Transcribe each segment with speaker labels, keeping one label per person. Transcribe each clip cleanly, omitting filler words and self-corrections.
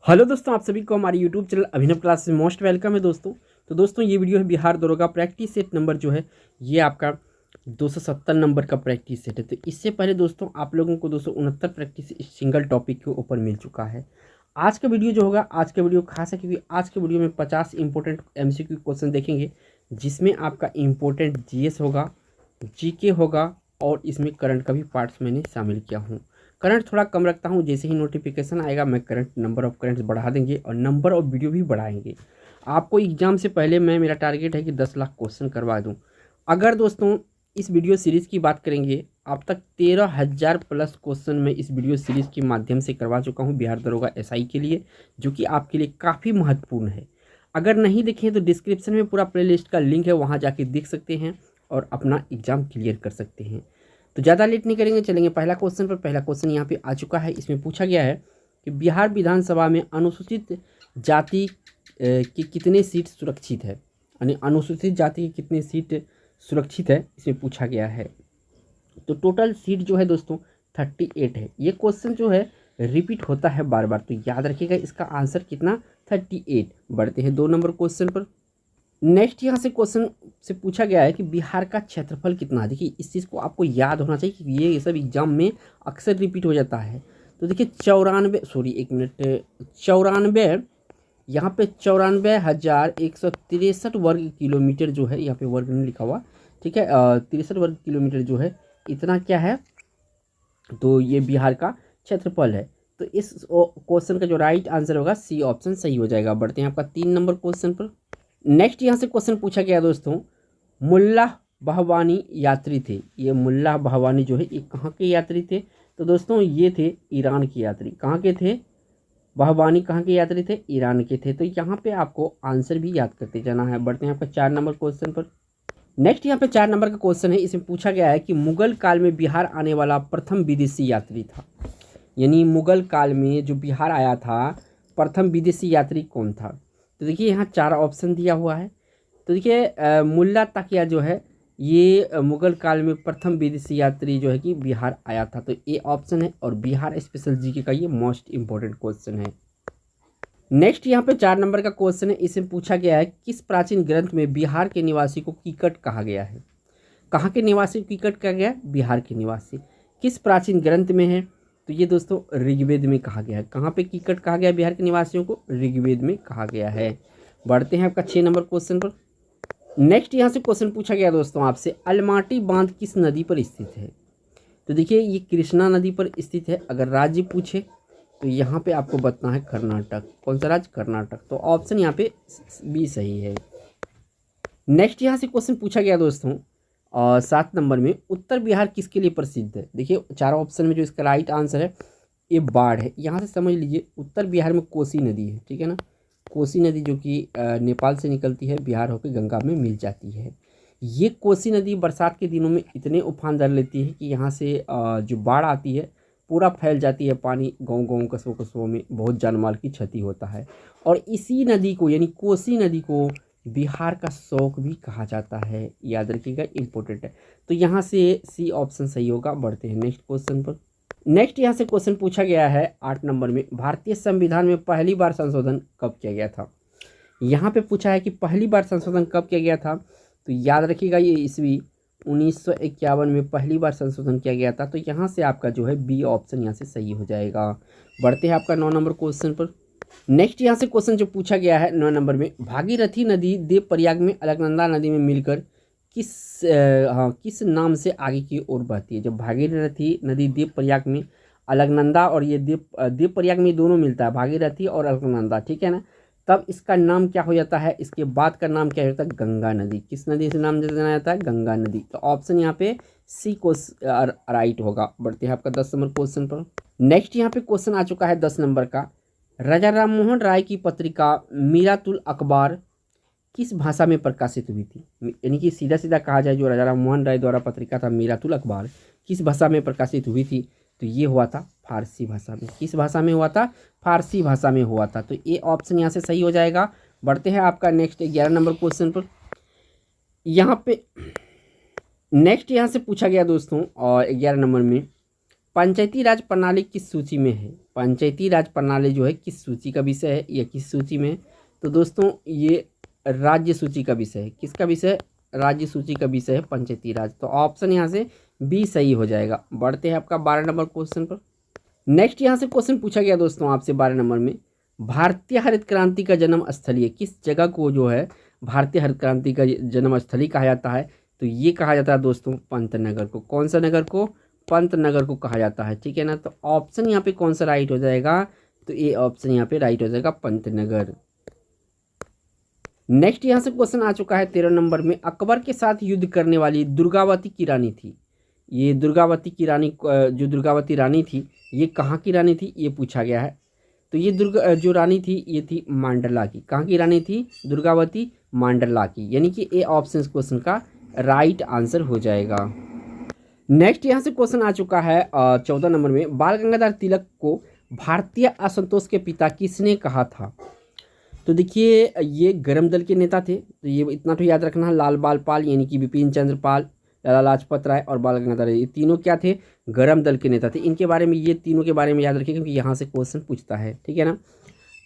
Speaker 1: Hello दोस्तों, आप सभी को हमारे यूट्यूब चैनल अभिनव क्लास में मोस्ट वेलकम है दोस्तों। तो दोस्तों ये वीडियो है बिहार दरोगा प्रैक्टिस सेट नंबर जो है ये आपका 270 नंबर का प्रैक्टिस सेट है। तो इससे पहले दोस्तों आप लोगों को 269 प्रैक्टिस इस सिंगल टॉपिक के ऊपर मिल चुका है। आज का वीडियो जो होगा, आज का वीडियो खास है क्योंकि आज के वीडियो में 50 इंपॉर्टेंट MCQ क्वेश्चन देखेंगे, जिसमें आपका इम्पोर्टेंट GS होगा, GK होगा और इसमें करंट का भी पार्ट्स मैंने शामिल किया हूँ। करंट थोड़ा कम रखता हूँ, जैसे ही नोटिफिकेशन आएगा मैं करंट नंबर ऑफ करंट्स बढ़ा देंगे और नंबर ऑफ वीडियो भी बढ़ाएंगे। आपको एग्जाम से पहले मेरा टारगेट है कि 10 लाख क्वेश्चन करवा दूँ। अगर दोस्तों इस वीडियो सीरीज़ की बात करेंगे, अब तक 13,000 प्लस क्वेश्चन मैं इस वीडियो सीरीज़ के माध्यम से करवा चुका हूँ बिहार दरोगा SI के लिए, जो कि आपके लिए काफ़ी महत्वपूर्ण है। अगर नहीं देखें तो डिस्क्रिप्शन में पूरा प्लेलिस्ट का लिंक है, वहाँ जाके देख सकते हैं और अपना एग्ज़ाम क्लियर कर सकते हैं। तो ज़्यादा लेट नहीं करेंगे, चलेंगे पहला क्वेश्चन पर। पहला क्वेश्चन यहाँ पे आ चुका है। इसमें पूछा गया है कि बिहार विधानसभा में अनुसूचित जाति की कितने सीट सुरक्षित है, यानी अनुसूचित जाति की कितने सीट सुरक्षित है, इसमें पूछा गया है। तो टोटल सीट जो है दोस्तों 38 है। ये क्वेश्चन जो है रिपीट होता है बार बार, तो याद रखिएगा इसका आंसर कितना 38। बढ़ते हैं 2 नंबर क्वेश्चन पर। नेक्स्ट यहाँ से क्वेश्चन से पूछा गया है कि बिहार का क्षेत्रफल कितना है। देखिए इस चीज़ को आपको याद होना चाहिए कि ये सब एग्जाम में अक्सर रिपीट हो जाता है। तो देखिए 94 यहाँ पे 94,163 वर्ग किलोमीटर जो है, यहाँ पे वर्ग नहीं लिखा हुआ, ठीक है, 63 वर्ग किलोमीटर जो है, इतना क्या है, तो ये बिहार का क्षेत्रफल है। तो इस क्वेश्चन का जो राइट आंसर होगा सी ऑप्शन सही हो जाएगा। बढ़ते हैं आपका 3 नंबर क्वेश्चन पर। नेक्स्ट यहाँ से क्वेश्चन पूछा गया दोस्तों, मुल्ला बहवानी यात्री थे। ये मुल्ला बहवानी जो है ये कहाँ के यात्री थे, तो दोस्तों ये थे ईरान के यात्री। कहाँ के थे, बहवानी कहाँ के यात्री थे, ईरान के थे। तो यहाँ पे आपको आंसर भी याद करते जाना है। बढ़ते हैं आपका 4 नंबर क्वेश्चन पर। नेक्स्ट यहाँ पे 4 नंबर का क्वेश्चन है। इसमें पूछा गया है कि मुगल काल में बिहार आने वाला प्रथम विदेशी यात्री था, यानी मुगल काल में जो बिहार आया था प्रथम विदेशी यात्री कौन था। तो देखिए यहाँ 4 ऑप्शन दिया हुआ है। तो देखिए मुल्ला तकिया जो है ये मुगल काल में प्रथम विदेशी यात्री जो है कि बिहार आया था, तो ये ऑप्शन है और बिहार स्पेशल जीके का ये मोस्ट इंपॉर्टेंट क्वेश्चन है। नेक्स्ट यहाँ पे 4 नंबर का क्वेश्चन है। इसमें पूछा गया है किस प्राचीन ग्रंथ में बिहार के निवासी को कीकट कहा गया है। कहाँ के निवासी को कीकट कहा गया, बिहार के निवासी। किस प्राचीन ग्रंथ में है, तो ये दोस्तों ऋग्वेद में कहा गया है। कहाँ पे कीकट कहा गया बिहार के निवासियों को, ऋग्वेद में कहा गया है। बढ़ते हैं आपका 6 नंबर क्वेश्चन पर। नेक्स्ट यहाँ से क्वेश्चन पूछा गया दोस्तों आपसे, अलमाटी बांध किस नदी पर स्थित है। तो देखिए ये कृष्णा नदी पर स्थित है। अगर राज्य पूछे तो यहाँ पे आपको बताना है कर्नाटक। कौन सा राज्य, कर्नाटक। तो ऑप्शन यहाँ पे बी सही है। नेक्स्ट यहाँ से क्वेश्चन पूछा गया दोस्तों 7 नंबर में, उत्तर बिहार किसके लिए प्रसिद्ध है। देखिए 4 ऑप्शन में जो इसका राइट आंसर है ये बाढ़ है। यहाँ से समझ लीजिए उत्तर बिहार में कोसी नदी है, ठीक है ना, कोसी नदी जो कि नेपाल से निकलती है, बिहार होकर गंगा में मिल जाती है। ये कोसी नदी बरसात के दिनों में इतने उफान धर लेती है कि यहाँ से जो बाढ़ आती है पूरा फैल जाती है पानी, गाँव कस्बों कस्बों में बहुत जानमाल की क्षति होता है। और इसी नदी को यानी कोसी नदी को बिहार का शौक भी कहा जाता है, याद रखिएगा, इंपॉर्टेंट है। तो यहाँ से सी ऑप्शन सही होगा। बढ़ते हैं नेक्स्ट क्वेश्चन पर। नेक्स्ट यहाँ से क्वेश्चन पूछा गया है 8 नंबर में, भारतीय संविधान में पहली बार संशोधन कब किया गया था। यहाँ पे पूछा है कि पहली बार संशोधन कब किया गया था, तो याद रखिएगा ये ईस्वी 1951 में पहली बार संशोधन किया गया था। तो यहाँ से आपका जो है बी ऑप्शन यहाँ से सही हो जाएगा। बढ़ते हैं आपका 9 नंबर क्वेश्चन पर। नेक्स्ट यहाँ से क्वेश्चन जो पूछा गया है 9 नंबर में, भागीरथी नदी देव प्रयाग में अलकनंदा नदी में मिलकर किस नाम से आगे की ओर बहती है। जब भागीरथी नदी देव प्रयाग में अलकनंदा और ये देव प्रयाग में दोनों मिलता है, भागीरथी और अलकनंदा, ठीक है ना, तब इसका नाम क्या हो जाता है, इसके बाद का नाम क्या होता है, गंगा नदी। किस नदी से नाम जाना जाता है, गंगा नदी। तो ऑप्शन यहाँ पे सी को राइट होगा। बढ़ते हैं आपका 10 नंबर क्वेश्चन पर। नेक्स्ट यहाँ पे क्वेश्चन आ चुका है 10 नंबर का, राजा राममोहन राय की पत्रिका मीरातुल अखबार किस भाषा में प्रकाशित हुई थी। यानी कि सीधा सीधा कहा जाए जो राजा राममोहन राय द्वारा पत्रिका था मीरातुल अखबार किस भाषा में प्रकाशित हुई थी, तो ये हुआ था फारसी भाषा में। किस भाषा में हुआ था, फारसी भाषा में हुआ था। तो ये ऑप्शन यहाँ से सही हो जाएगा। बढ़ते हैं आपका नेक्स्ट 11 नंबर क्वेश्चन पर। यहाँ पे नेक्स्ट यहाँ से पूछा गया दोस्तों और 11 नंबर में, पंचायती राज प्रणाली किस सूची में है? पंचायती राज प्रणाली जो है किस सूची का विषय है या किस सूची में है? तो दोस्तों ये राज्य सूची का विषय है। किसका विषय है? राज्य सूची का विषय है पंचायती राज। तो ऑप्शन यहाँ से बी सही हो जाएगा। बढ़ते हैं आपका 12 नंबर क्वेश्चन पर। नेक्स्ट यहाँ से क्वेश्चन पूछा गया दोस्तों आपसे 12 नंबर में, भारतीय हरित क्रांति का जन्म स्थलीय किस जगह को जो है भारतीय हरित क्रांति का जन्म स्थली कहा जाता है? तो ये कहा जाता है दोस्तों पंतनगर को। कौन सा नगर को? पंतनगर को कहा जाता है। ठीक है ना। तो ऑप्शन यहाँ पे कौन सा राइट हो जाएगा? तो ये ऑप्शन यहाँ पे राइट हो जाएगा पंतनगर। नेक्स्ट यहाँ से क्वेश्चन आ चुका है 13 नंबर में, अकबर के साथ युद्ध करने वाली दुर्गावती की रानी थी। ये दुर्गावती की रानी जो दुर्गावती रानी थी ये कहाँ की रानी थी ये पूछा गया है। तो ये जो रानी थी ये थी मांडला की। कहाँ की रानी थी? दुर्गावती मांडला की। यानी कि ए ऑप्शन क्वेश्चन का राइट आंसर हो जाएगा। नेक्स्ट यहाँ से क्वेश्चन आ चुका है 14 नंबर में, बाल गंगाधर तिलक को भारतीय असंतोष के पिता किसने कहा था? तो देखिए ये गरम दल के नेता थे। तो ये इतना तो याद रखना है, लाल बाल पाल यानी कि बिपिन चंद्र पाल, लाला लाजपत राय और बाल गंगाधर, ये तीनों क्या थे? गरम दल के नेता थे। इनके बारे में, ये तीनों के बारे में याद रखिए क्योंकि यहाँ से क्वेश्चन पूछता है। ठीक है ना।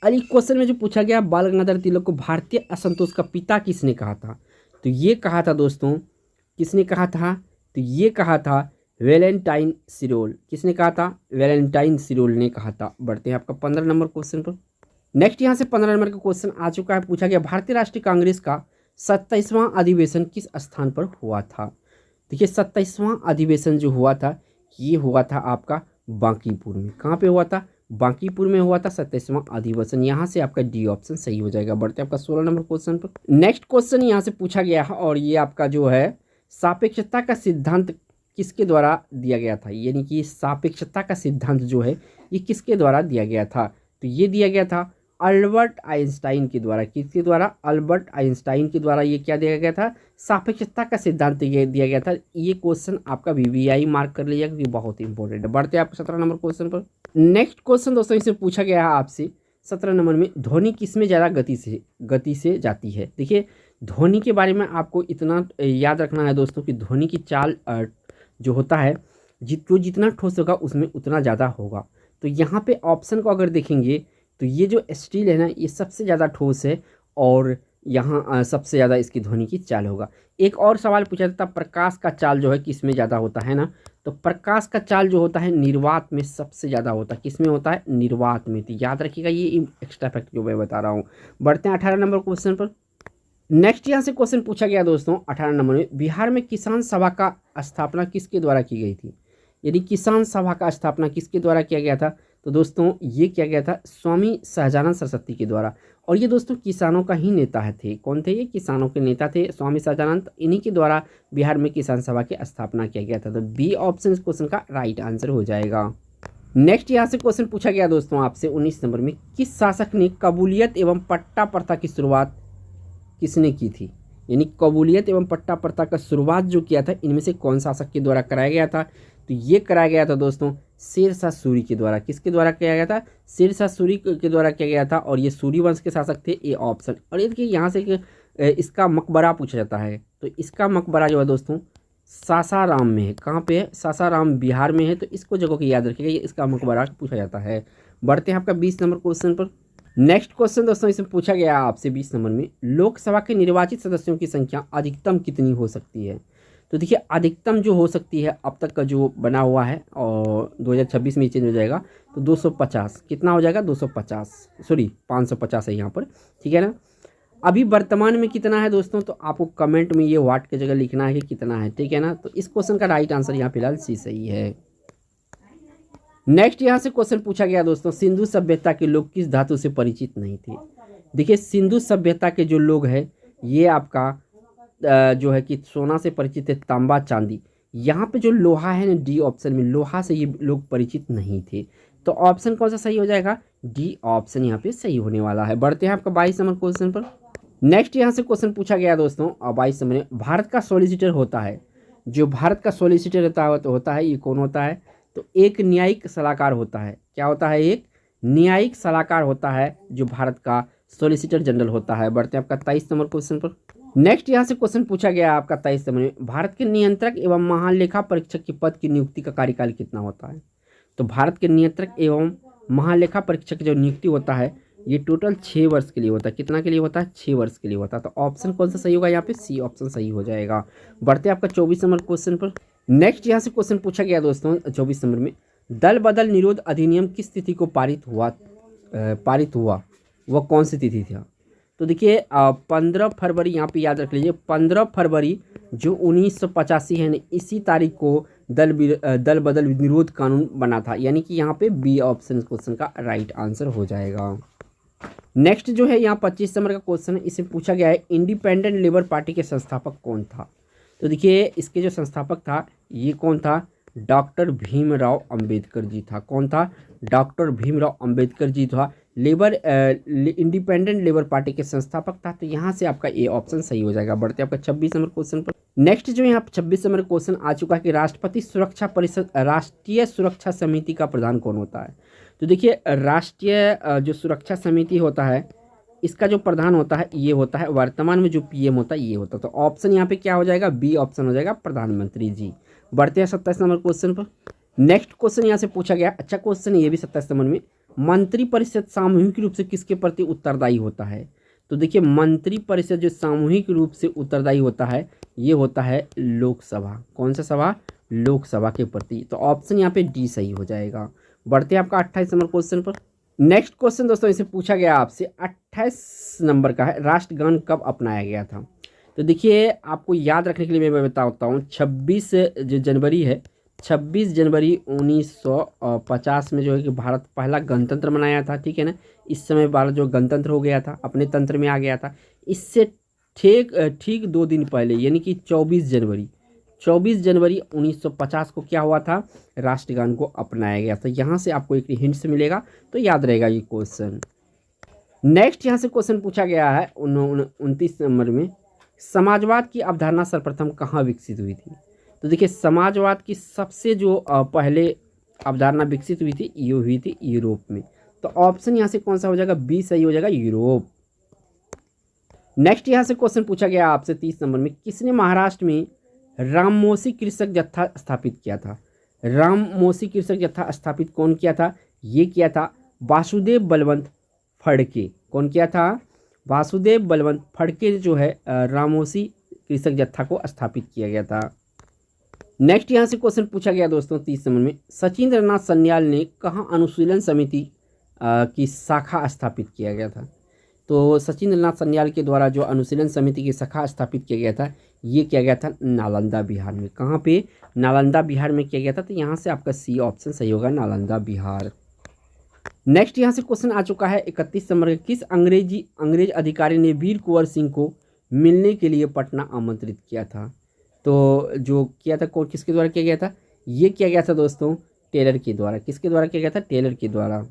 Speaker 1: अली क्वेश्चन में जो पूछा गया बाल गंगाधर तिलक को भारतीय असंतोष का पिता किसने कहा था? तो ये कहा था दोस्तों, किसने कहा था? तो ये कहा था वैलेंटाइन सिरोल। किसने कहा था? वैलेंटाइन सिरोल ने कहा था। बढ़ते हैं आपका 15 नंबर क्वेश्चन पर। नेक्स्ट यहाँ से 15 नंबर का क्वेश्चन आ चुका है। पूछा गया भारतीय राष्ट्रीय कांग्रेस का 27वां अधिवेशन किस स्थान पर हुआ था? देखिए 27वां अधिवेशन जो हुआ था ये हुआ था आपका बांकीपुर में। कहाँ पे हुआ था? बांकीपुर में हुआ था 27वां अधिवेशन। यहाँ से आपका डी ऑप्शन सही हो जाएगा। बढ़ते हैं आपका 16 नंबर क्वेश्चन पर। नेक्स्ट क्वेश्चन यहाँ से पूछा गया है और ये आपका जो है सापेक्षता का सिद्धांत किसके द्वारा दिया गया था? यानी कि सापेक्षता का सिद्धांत जो है ये किसके द्वारा दिया गया था? तो ये दिया गया था अल्बर्ट आइंस्टाइन के द्वारा। किसके द्वारा? अल्बर्ट आइंस्टाइन के द्वारा ये क्या दिया गया था? सापेक्षता का सिद्धांत ये दिया गया था। ये क्वेश्चन आपका VVI मार्क कर लीजिएगा क्योंकि बहुत इंपॉर्टेंट है। बढ़ते हैं आपको 17 नंबर क्वेश्चन पर। नेक्स्ट क्वेश्चन दोस्तों इससे पूछा गया है आपसे 17 नंबर में, ध्वनि किसमें ज़्यादा गति से जाती है? देखिए ध्वनि के बारे में आपको इतना याद रखना है दोस्तों कि ध्वनि की चाल जो होता है जितना ठोस होगा उसमें उतना ज़्यादा होगा। तो यहाँ पे ऑप्शन को अगर देखेंगे तो ये जो स्टील है ना ये सबसे ज़्यादा ठोस है और यहाँ सबसे ज़्यादा इसकी ध्वनि की चाल होगा। एक और सवाल पूछा था प्रकाश का चाल जो है किस में ज़्यादा होता है ना? तो प्रकाश का चाल जो होता है निर्वात में सबसे ज़्यादा होता है। किस में होता है? निर्वात में। तो याद रखिएगा ये एक्स्ट्रा फैक्ट जो मैं बता रहा हूँ। बढ़ते हैं 18 नंबर क्वेश्चन पर। नेक्स्ट यहाँ से क्वेश्चन पूछा गया दोस्तों 18 नंबर में, बिहार में किसान सभा का स्थापना किसके द्वारा की गई थी? यानी किसान सभा का स्थापना किसके द्वारा किया गया था? तो दोस्तों ये किया गया था स्वामी सहजानंद सरस्वती के द्वारा। और ये दोस्तों किसानों का ही नेता थे। कौन थे ये? किसानों के नेता थे स्वामी सहजानंद। इन्हीं के द्वारा बिहार में किसान सभा की स्थापना किया गया था। तो बी ऑप्शन इस क्वेश्चन का राइट आंसर हो जाएगा। नेक्स्ट यहाँ से क्वेश्चन पूछा गया दोस्तों आपसे 19 नंबर में, किस शासक ने कबूलियत एवं पट्टा प्रथा की शुरुआत किसने की थी? यानी कबूलियत एवं पट्टा प्रथा का शुरुआत जो किया था इनमें से कौन शासक के द्वारा कराया गया था? तो ये कराया गया था दोस्तों शेरशाह सूरी के द्वारा। किसके द्वारा किया गया था? शेरशाह सूरी के द्वारा किया गया था और ये सूरी वंश के शासक थे। A option. और ये देखिए यहाँ से इसका मकबरा पूछा जाता है। तो इसका मकबरा जो है दोस्तों सासाराम में है। कहाँ पे है? सासाराम बिहार में है। तो इसको जगह की याद रखिएगा, ये इसका मकबरा पूछा जाता है। बढ़ते हैं आपका 20 नंबर क्वेश्चन पर। नेक्स्ट क्वेश्चन दोस्तों इसमें पूछा गया आपसे 20 नंबर में, लोकसभा के निर्वाचित सदस्यों की संख्या अधिकतम कितनी हो सकती है? तो देखिए अधिकतम जो हो सकती है अब तक का जो बना हुआ है और 2026 में चेंज हो जाएगा तो 250। कितना हो जाएगा? 250, सॉरी 550 है यहाँ पर। ठीक है ना। अभी वर्तमान में कितना है दोस्तों? तो आपको कमेंट में ये वाट की जगह लिखना है कि कितना है। ठीक है ना। तो इस क्वेश्चन का राइट आंसर यहाँ फिलहाल सी सही है। नेक्स्ट यहाँ से क्वेश्चन पूछा गया दोस्तों, सिंधु सभ्यता के लोग किस धातु से परिचित नहीं थे? देखिए सिंधु सभ्यता के जो लोग हैं ये आपका जो है कि सोना से परिचित है, तांबा चांदी। यहाँ पे जो लोहा है ना डी ऑप्शन में, लोहा से ये लोग परिचित नहीं थे। तो ऑप्शन कौन सा सही हो जाएगा? डी ऑप्शन यहाँ पे सही होने वाला है। बढ़ते हैं आपका 22 नंबर क्वेश्चन पर। नेक्स्ट यहाँ से क्वेश्चन पूछा गया दोस्तों 22 नंबर में, भारत का सॉलिसिटर होता है, जो भारत का सॉलिसिटर होता है ये कौन होता है? तो एक न्यायिक सलाहकार होता है। क्या होता है? एक न्यायिक सलाहकार होता है जो भारत का सॉलिसिटर जनरल होता है। बढ़ते हैं आपका 23 नंबर क्वेश्चन पर। नेक्स्ट यहाँ से क्वेश्चन पूछा गया आपका 23 नंबर में, भारत के नियंत्रक एवं महालेखा परीक्षक के पद की नियुक्ति का कार्यकाल कितना होता है? तो भारत के नियंत्रक एवं महालेखा परीक्षक जो नियुक्ति होता है ये टोटल 6 वर्ष के लिए होता है। कितना के लिए होता है? 6 वर्ष के लिए होता है। तो ऑप्शन कौन सा सही होगा यहाँ पे? सी ऑप्शन सही हो जाएगा। बढ़ते आपका 24 नंबर क्वेश्चन पर। नेक्स्ट यहाँ से क्वेश्चन पूछा गया दोस्तों 24 नंबर में, दल बदल निरोध अधिनियम किस तिथि को पारित हुआ वह कौन सी तिथि था? तो देखिए 15 फरवरी, यहाँ पे याद रख लीजिए 15 फरवरी जो 1985 है ना, इसी तारीख को दल बदल निरोध कानून बना था। यानी कि यहाँ पे बी ऑप्शन क्वेश्चन का राइट आंसर हो जाएगा। नेक्स्ट जो है यहाँ 25 नंबर का क्वेश्चन है, इसे पूछा गया है इंडिपेंडेंट लेबर पार्टी के संस्थापक कौन था? तो देखिए इसके जो संस्थापक था ये कौन था? डॉक्टर भीमराव अंबेडकर जी था। कौन था? डॉक्टर भीमराव अंबेडकर जी था। इंडिपेंडेंट लेबर पार्टी के संस्थापक था। तो यहाँ से आपका ए ऑप्शन सही हो जाएगा। बढ़ते आपका 26 नंबर क्वेश्चन पर। नेक्स्ट जो यहाँ 26 नंबर क्वेश्चन आ चुका है कि राष्ट्रपति सुरक्षा परिषद राष्ट्रीय सुरक्षा समिति का प्रधान कौन होता है? तो देखिए राष्ट्रीय जो सुरक्षा समिति होता है इसका जो प्रधान होता है ये होता है, वर्तमान में जो पीएम होता है ये होता है। तो ऑप्शन यहाँ पे क्या हो जाएगा? बी ऑप्शन हो जाएगा, प्रधानमंत्री जी। बढ़ते हैं 27 नंबर क्वेश्चन पर। नेक्स्ट क्वेश्चन यहाँ से पूछा गया, अच्छा क्वेश्चन ये भी 27 नंबर में, मंत्रिपरिषद सामूहिक रूप से किसके प्रति उत्तरदायी होता है? तो देखिए मंत्रिपरिषद जो सामूहिक रूप से उत्तरदायी होता है ये होता है लोकसभा। कौन सा सभा? लोकसभा के प्रति। तो ऑप्शन यहाँ पे डी सही हो जाएगा। बढ़ते हैं आपका 28 नंबर क्वेश्चन पर। नेक्स्ट क्वेश्चन दोस्तों इसे पूछा गया आपसे 28 नंबर का है, राष्ट्रगान कब अपनाया गया था? तो देखिए आपको याद रखने के लिए मैं बताता हूँ 26 जो जनवरी है, 26 जनवरी 1950 में जो है कि भारत पहला गणतंत्र मनाया था। ठीक है ना, इस समय भारत जो गणतंत्र हो गया था, अपने तंत्र में आ गया था। इससे ठीक 2 दिन पहले यानी कि 24 जनवरी 1950 को क्या हुआ था? राष्ट्रगान को अपनाया गया था। यहाँ से आपको एक हिंट्स मिलेगा तो याद रहेगा ये क्वेश्चन। नेक्स्ट यहाँ से क्वेश्चन पूछा गया है 29 नंबर में, समाजवाद की अवधारणा सर्वप्रथम कहाँ विकसित हुई थी? तो देखिए समाजवाद की सबसे जो पहले अवधारणा विकसित हुई थी ये हुई थी यूरोप में। तो ऑप्शन यहाँ से कौन सा हो जाएगा? बी सही हो जाएगा, यूरोप। नेक्स्ट यहाँ से क्वेश्चन पूछा गया आपसे 30 नंबर में, किसने महाराष्ट्र में राममोशी कृषक जत्था स्थापित किया था? राममोशी कृषक जत्था स्थापित कौन किया था? ये किया था वासुदेव बलवंत फड़के। कौन किया था? वासुदेव बलवंत फड़के जो है राममोशी कृषक जत्था को स्थापित किया गया था। नेक्स्ट यहाँ से क्वेश्चन पूछा गया दोस्तों 30 नंबर में, सचिंद्रनाथ सन्याल ने कहाँ अनुशीलन समिति की शाखा स्थापित किया गया था? तो सचिंद्रनाथ सन्याल के द्वारा जो अनुशीलन समिति की शाखा स्थापित किया गया था ये किया गया था नालंदा बिहार में। कहाँ पे? नालंदा बिहार में किया गया था। तो यहाँ से आपका सी ऑप्शन सही होगा, नालंदा बिहार। नेक्स्ट यहाँ से क्वेश्चन आ चुका है 31 नंबर का, किस अंग्रेज अधिकारी ने वीर कुंवर सिंह को मिलने के लिए पटना आमंत्रित किया था? तो जो किया था किसके द्वारा किया गया था? ये किया गया था दोस्तों टेलर के द्वारा। किसके द्वारा किया गया था? टेलर के द्वारा।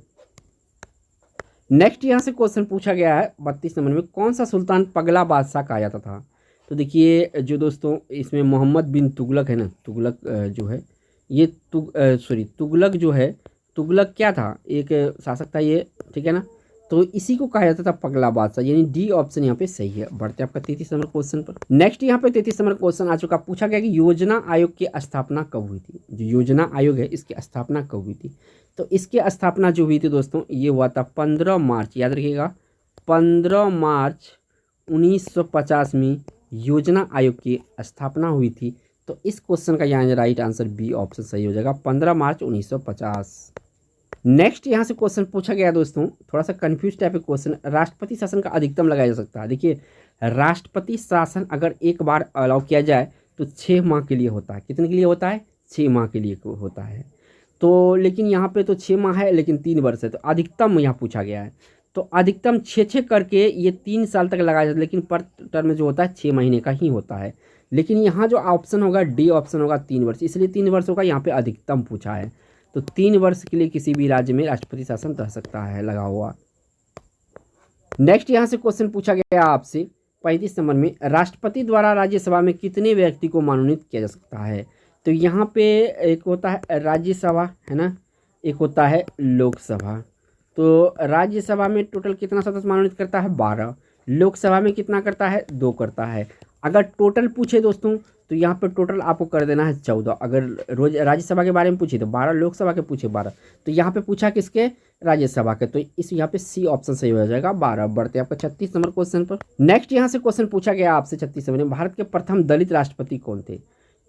Speaker 1: नेक्स्ट यहाँ से क्वेश्चन पूछा गया है 32 नंबर में, कौन सा सुल्तान पगला बादशाह कहा जाता था? तो देखिए जो दोस्तों इसमें मोहम्मद बिन तुगलक है ना, तुगलक जो है ये तुगलक जो है, तुगलक क्या था? एक शासक था ये। ठीक है ना, तो इसी को कहा जाता था पगला बादशाह, यानी डी ऑप्शन यहाँ पे सही है। बढ़ते आपका 33 नंबर क्वेश्चन पर। नेक्स्ट यहाँ पे 33 नंबर क्वेश्चन आ चुका, पूछा गया कि योजना आयोग की स्थापना कब हुई थी? जो योजना आयोग है इसकी स्थापना कब हुई थी? तो इसकी स्थापना जो हुई थी दोस्तों ये हुआ था 15 मार्च, याद रखिएगा 15 मार्च 1950 में योजना आयोग की स्थापना हुई थी। तो इस क्वेश्चन का यहाँ राइट आंसर बी ऑप्शन सही हो जाएगा, 15 मार्च 1950। नेक्स्ट यहाँ से क्वेश्चन पूछा गया दोस्तों, थोड़ा सा कंफ्यूज टाइप का क्वेश्चन, राष्ट्रपति शासन का अधिकतम लगाया जा सकता है। देखिए राष्ट्रपति शासन अगर एक बार अलाउ किया जाए तो 6 माह के लिए होता है। कितने के लिए होता है? 6 माह के लिए होता है। तो लेकिन यहाँ पे तो 6 माह है लेकिन 3 वर्ष है, तो अधिकतम यहाँ पूछा गया है। तो अधिकतम 6 करके ये 3 साल तक लगाया जाता है, लेकिन पर टर्म जो होता है 6 महीने का ही होता है। लेकिन यहाँ जो ऑप्शन होगा डी ऑप्शन होगा 3 वर्ष, इसलिए 3 वर्ष होगा, यहाँ पे अधिकतम पूछा है। तो 3 वर्ष के लिए किसी भी राज्य में राष्ट्रपति शासन रह सकता है लगा हुआ। नेक्स्ट यहाँ से क्वेश्चन पूछा गया आपसे 35 नंबर में, राष्ट्रपति द्वारा राज्यसभा में कितने व्यक्ति को मनोनीत किया जा सकता है? तो यहाँ पे एक होता है राज्यसभा है ना, एक होता है लोकसभा। तो राज्यसभा में टोटल कितना सदस्य मनोनीत करता है? 12। लोकसभा में कितना करता है? 2 करता है। अगर टोटल पूछे दोस्तों तो यहाँ पे टोटल आपको कर देना है 14। अगर रोज राज्यसभा के बारे में पूछे तो 12, लोकसभा के पूछे 12, तो यहाँ पे पूछा किसके, राज्यसभा के, तो इस यहाँ पे सी ऑप्शन सही हो जाएगा 12। बढ़ते हैं आपका 36 नंबर क्वेश्चन पर। नेक्स्ट यहाँ से क्वेश्चन पूछा गया आपसे 36 नंबर में, भारत के प्रथम दलित राष्ट्रपति कौन थे।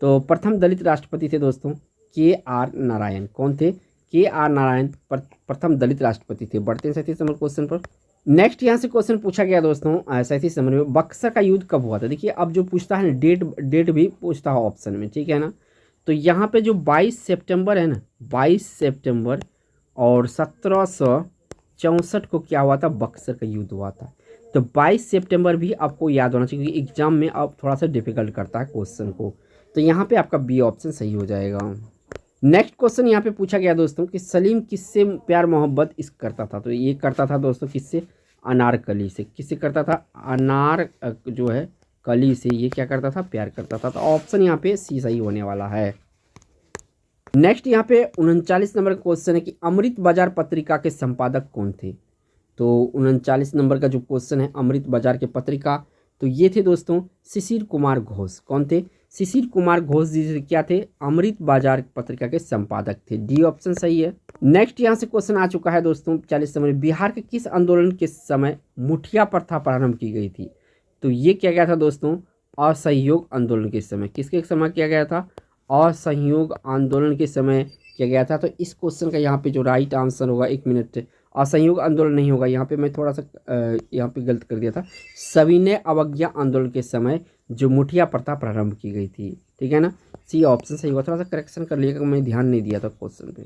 Speaker 1: तो प्रथम दलित राष्ट्रपति थे दोस्तों KR नारायण। कौन थे, KR नारायण प्रथम दलित राष्ट्रपति थे। बढ़ते हैं 37 नंबर क्वेश्चन पर। नेक्स्ट यहाँ से क्वेश्चन पूछा गया दोस्तों 37 नंबर में, बक्सर का युद्ध कब हुआ था। देखिए अब जो पूछता है डेट भी पूछता है ऑप्शन में, ठीक है ना। तो यहाँ पे जो 22 सितंबर है ना, 22 सितंबर और 1764 को क्या हुआ था, बक्सर का युद्ध हुआ था। तो 22 सितंबर भी आपको याद होना चाहिए, क्योंकि एग्जाम में अब थोड़ा सा डिफिकल्ट करता है क्वेश्चन को। तो यहाँ पे आपका बी ऑप्शन सही हो जाएगा। नेक्स्ट क्वेश्चन यहाँ पे पूछा गया दोस्तों कि सलीम किससे प्यार मोहब्बत इस करता था। तो ये करता था दोस्तों किससे, अनारकली से। किससे करता था, अनार जो है कली से ये क्या करता था, प्यार करता था। तो ऑप्शन यहाँ पे सी सही होने वाला है। नेक्स्ट यहाँ पे 39 नंबर का क्वेश्चन है कि अमृत बाजार पत्रिका के संपादक कौन थे। तो 39 नंबर का जो क्वेश्चन है अमृत बाजार के पत्रिका, तो ये थे दोस्तों शिशिर कुमार घोष। कौन थे, शिशिर कुमार घोष जी क्या थे, अमृत बाजार पत्रिका के संपादक थे। डी ऑप्शन सही है। नेक्स्ट यहाँ से क्वेश्चन आ चुका है दोस्तों 40 नंबर, बिहार के किस आंदोलन के समय मुठिया प्रथा प्रारंभ की गई थी। तो ये किया गया था दोस्तों असहयोग आंदोलन के समय। किसके समय किया गया था, असहयोग आंदोलन के समय किया गया था। तो इस क्वेश्चन का यहाँ पे जो राइट आंसर होगा, 1 मिनट, असहयोग आंदोलन नहीं होगा, यहाँ पे मैं थोड़ा सा यहाँ पे गलत कर दिया था, सविनय अवज्ञा आंदोलन के समय जो मुठिया प्रथा प्रारंभ की गई थी, ठीक है ना। सी ऑप्शन सही होगा, थोड़ा सा करेक्शन कर लिएगा, मैं ध्यान नहीं दिया था क्वेश्चन पे।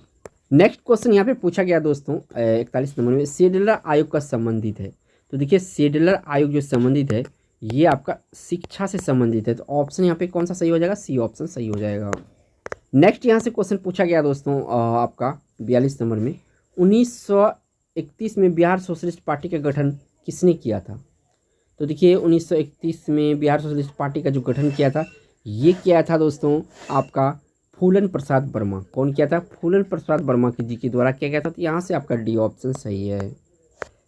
Speaker 1: नेक्स्ट क्वेश्चन यहाँ पे पूछा गया दोस्तों 41 नंबर में, शेड्यूलर आयोग का संबंधित है। तो देखिए शेड्यूलर आयोग जो संबंधित है ये आपका शिक्षा से संबंधित है। तो ऑप्शन यहाँ पे कौन सा सही हो जाएगा, सी ऑप्शन सही हो जाएगा। नेक्स्ट यहाँ से क्वेश्चन पूछा गया दोस्तों आपका 42 नंबर में, 1931 में बिहार सोशलिस्ट पार्टी का गठन किसने किया था। तो देखिए 1931 में बिहार सोशलिस्ट पार्टी का जो गठन किया था ये किया था दोस्तों आपका फूलन प्रसाद वर्मा। कौन किया था, फूलन प्रसाद वर्मा जी के द्वारा किया गया था। तो यहाँ से आपका डी ऑप्शन सही है।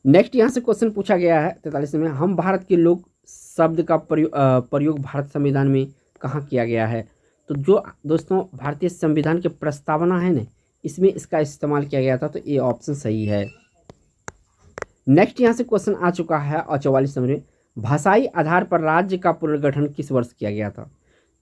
Speaker 1: नेक्स्ट यहाँ से क्वेश्चन पूछा गया है 43 में, हम भारत के लोग शब्द का प्रयोग भारत संविधान में कहाँ किया गया है। तो जो दोस्तों भारतीय संविधान के प्रस्तावना है ना, इसमें इसका इस्तेमाल किया गया था। तो ये ऑप्शन सही है। नेक्स्ट यहाँ से क्वेश्चन आ चुका है और 44 नंबर में, भाषाई आधार पर राज्य का पुनर्गठन किस वर्ष किया गया था।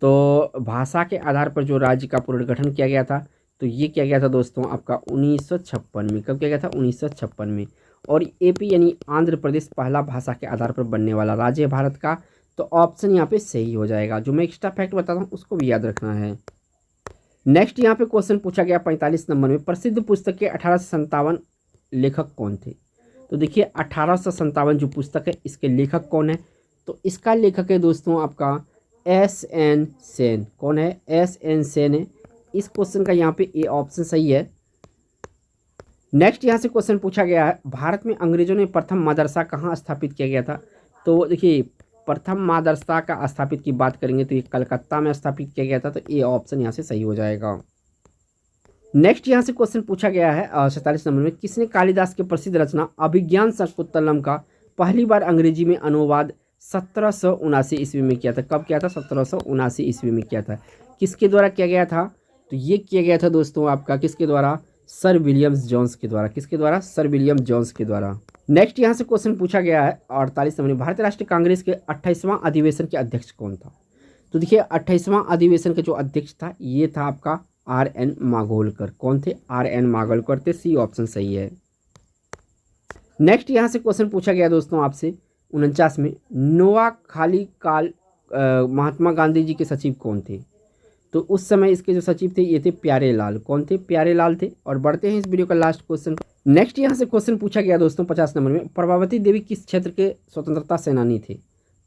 Speaker 1: तो भाषा के आधार पर जो राज्य का पुनर्गठन किया गया था तो ये किया गया था दोस्तों आपका 1956 में। कब किया गया था, 1956 में। और AP यानी आंध्र प्रदेश पहला भाषा के आधार पर बनने वाला राज्य है भारत का। तो ऑप्शन यहाँ पे सही हो जाएगा। जो मैं एक्स्ट्रा फैक्ट बताता हूँ उसको भी याद रखना है। नेक्स्ट यहाँ पे क्वेश्चन पूछा गया 45 नंबर में, प्रसिद्ध पुस्तक के 1857 लेखक कौन थे। तो देखिए 1857 जो पुस्तक है इसके लेखक कौन है। तो इसका लेखक है दोस्तों आपका SN सेन। कौन है, SN सेन है। इस क्वेश्चन का यहाँ पे ए ऑप्शन सही है। नेक्स्ट यहाँ से क्वेश्चन पूछा गया है, भारत में अंग्रेजों ने प्रथम मदरसा कहाँ स्थापित किया गया था। तो देखिए प्रथम मदरसा का स्थापित की बात करेंगे तो ये कलकत्ता में स्थापित किया गया था। तो ये ऑप्शन यहाँ से सही हो जाएगा। नेक्स्ट यहाँ से क्वेश्चन पूछा गया है 47 नंबर में, किसने कालिदास की प्रसिद्ध रचना अभिज्ञान शाकुंतलम का पहली बार अंग्रेजी में अनुवाद 1779 ईस्वी में किया था। कब किया था, 1779 ईस्वी में किया था। किसके द्वारा किया गया था, तो ये किया गया था दोस्तों आपका किसके द्वारा, सर विलियम जोन्स के द्वारा। किसके द्वारा, सर विलियम जोन्स के द्वारा। नेक्स्ट यहाँ से क्वेश्चन पूछा गया है 48 नंबर में, भारतीय राष्ट्रीय कांग्रेस के 28वां अधिवेशन के अध्यक्ष कौन था। तो देखिए 28वां अधिवेशन का जो अध्यक्ष था ये था आपका RN मागोलकर। कौन थे, RN मागोलकर थे। सी ऑप्शन सही है। नेक्स्ट यहाँ से क्वेश्चन पूछा गया दोस्तों आपसे 49 में, नोआ खाली काल महात्मा गांधी जी के सचिव कौन थे। तो उस समय इसके जो सचिव थे ये थे प्यारे लाल। कौन थे, प्यारे लाल थे। और बढ़ते हैं इस वीडियो का लास्ट क्वेश्चन। नेक्स्ट यहाँ से क्वेश्चन पूछा गया दोस्तों 50 नंबर में, प्रभावती देवी किस क्षेत्र के स्वतंत्रता सेनानी थे।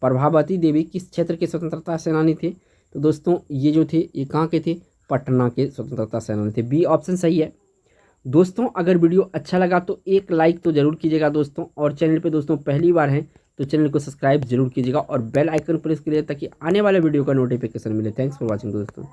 Speaker 1: प्रभावती देवी किस क्षेत्र के स्वतंत्रता सेनानी थे। तो दोस्तों ये जो थे ये कहाँ के थे, पटना के स्वतंत्रता सेनानी थे। बी ऑप्शन सही है। दोस्तों अगर वीडियो अच्छा लगा तो एक लाइक तो जरूर कीजिएगा दोस्तों, और चैनल पे दोस्तों पहली बार हैं तो चैनल को सब्सक्राइब जरूर कीजिएगा और बेल आइकन प्रेस कीजिए ताकि आने वाले वीडियो का नोटिफिकेशन मिले। थैंक्स फॉर वॉचिंग दोस्तों।